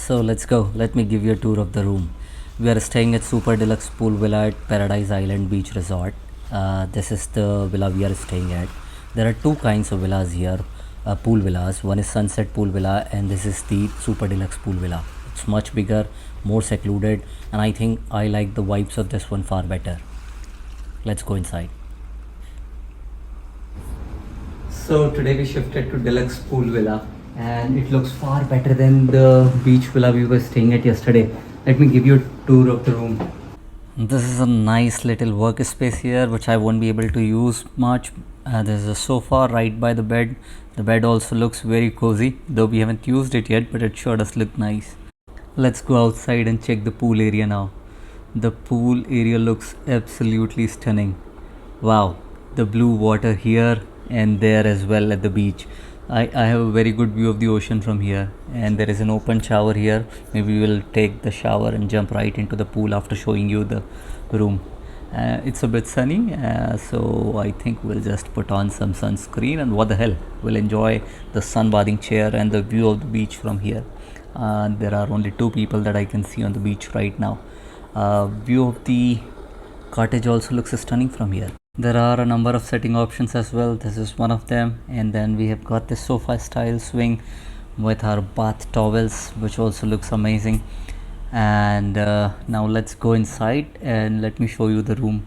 So let's go. Let me give you a tour of the room. We are staying at Super Deluxe Pool Villa at Paradise Island Beach Resort. This is the villa we are staying at. There are two kinds of villas here, pool villas. One is Sunset Pool Villa, and this is the Super Deluxe Pool Villa. It's much bigger, more secluded, and I think I like the vibes of this one far better. Let's go inside. So today we shifted to Deluxe Pool Villa, and it looks far better than the beach villa we were staying at yesterday. Let me give you a tour of the room. This is a nice little workspace here which I won't be able to use much. There's a sofa right by the bed. The bed also looks very cozy, though we haven't used it yet, but it sure does look nice. Let's go outside and check the pool area now. The pool area looks absolutely stunning. Wow, the blue water here and there as well at the beach. I have a very good view of the ocean from here, and there is an open shower here. Maybe we'll take the shower and jump right into the pool after showing you the room. It's a bit sunny, so I think we'll just put on some sunscreen, and what the hell, we'll enjoy the sunbathing chair and the view of the beach from here. There are only two people that I can see on the beach right now. View of the cottage also looks stunning from here. There are a number of setting options as well. This is one of them, and then we have got this sofa style swing with our bath towels, which also looks amazing. And now let's go inside and let me show you the room.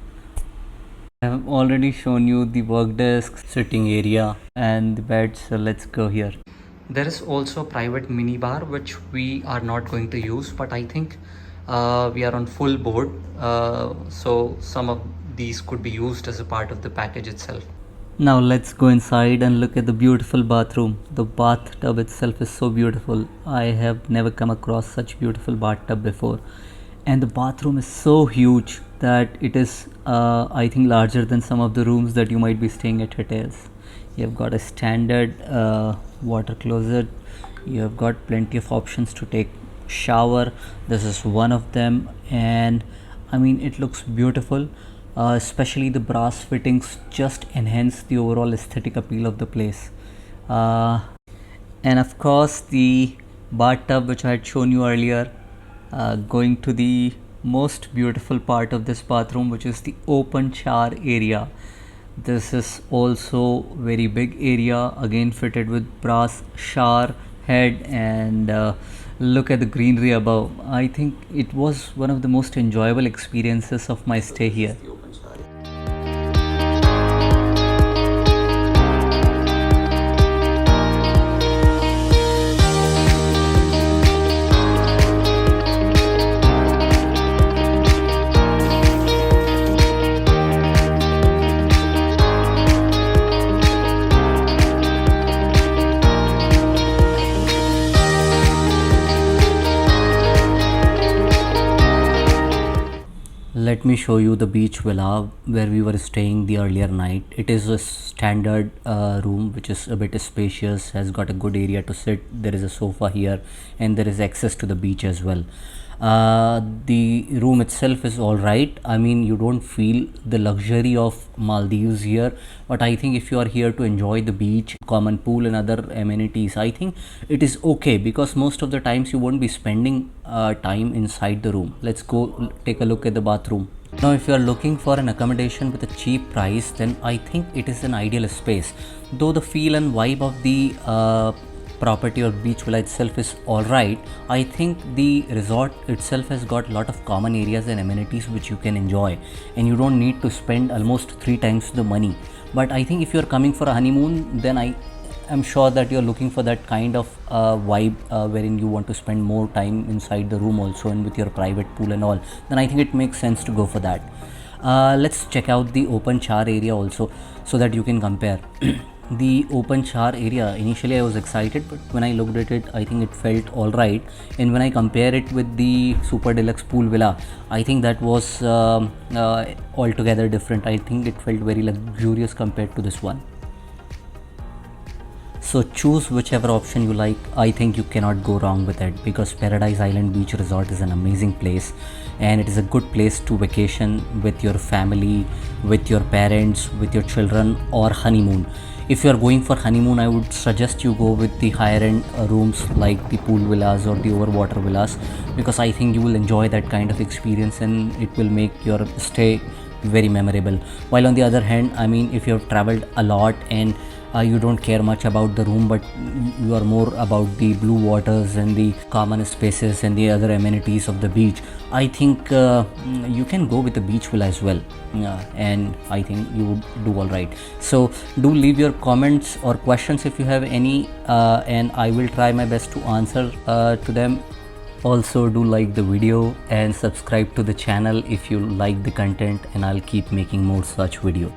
I have already shown you the work desk, sitting area and the bed, so let's go here. There is also a private mini bar which we are not going to use, but I think we are on full board, so some of these could be used as a part of the package itself. Now let's go inside and look at the beautiful bathroom. The bathtub itself is so beautiful. I have never come across such beautiful bathtub before, and the bathroom is so huge that it is I think larger than some of the rooms that you might be staying at hotels. You have got a standard water closet. You have got plenty of options to take shower. This is one of them, and I mean, it looks beautiful. Especially the brass fittings just enhance the overall aesthetic appeal of the place. And of course the bathtub which I had shown you earlier. Going to the most beautiful part of this bathroom, which is the open shower area. This is also very big area, again fitted with brass shower head, and look at the greenery above. I think it was one of the most enjoyable experiences of my stay here. Let me show you the beach villa where we were staying the earlier night. It is a standard room which is a bit spacious, has got a good area to sit. There is a sofa here, and there is access to the beach as well. The room itself is alright. I mean, you don't feel the luxury of Maldives here, but I think if you are here to enjoy the beach, common pool and other amenities, I think it is okay, because most of the times you won't be spending time inside the room. Let's go take a look at the bathroom. Now if you are looking for an accommodation with a cheap price, then I think it is an ideal space. Though the feel and vibe of the property or beach villa itself is alright, I think the resort itself has got a lot of common areas and amenities which you can enjoy, and you don't need to spend almost 3 times the money. But I think if you are coming for a honeymoon, then I am sure that you are looking for that kind of vibe wherein you want to spend more time inside the room also, and with your private pool and all, then I think it makes sense to go for that. Let's check out the open shower area also, so that you can compare. The open shower area, initially I was excited, but when I looked at it, I think it felt alright. And when I compare it with the Super Deluxe Pool Villa, I think that was altogether different. I think it felt very luxurious compared to this one. So choose whichever option you like. I think you cannot go wrong with it, because Paradise Island Beach Resort is an amazing place, and it is a good place to vacation with your family, with your parents, with your children, or honeymoon. If you are going for honeymoon, I would suggest you go with the higher end rooms like the pool villas or the overwater villas, because I think you will enjoy that kind of experience and it will make your stay very memorable. While on the other hand, I mean, if you have traveled a lot and you don't care much about the room, but you are more about the blue waters and the common spaces and the other amenities of the beach, I think you can go with the beach villa as well. And I think you would do all right. So do leave your comments or questions if you have any, and I will try my best to answer to them. Also, do like the video and subscribe to the channel if you like the content, and I'll keep making more such video.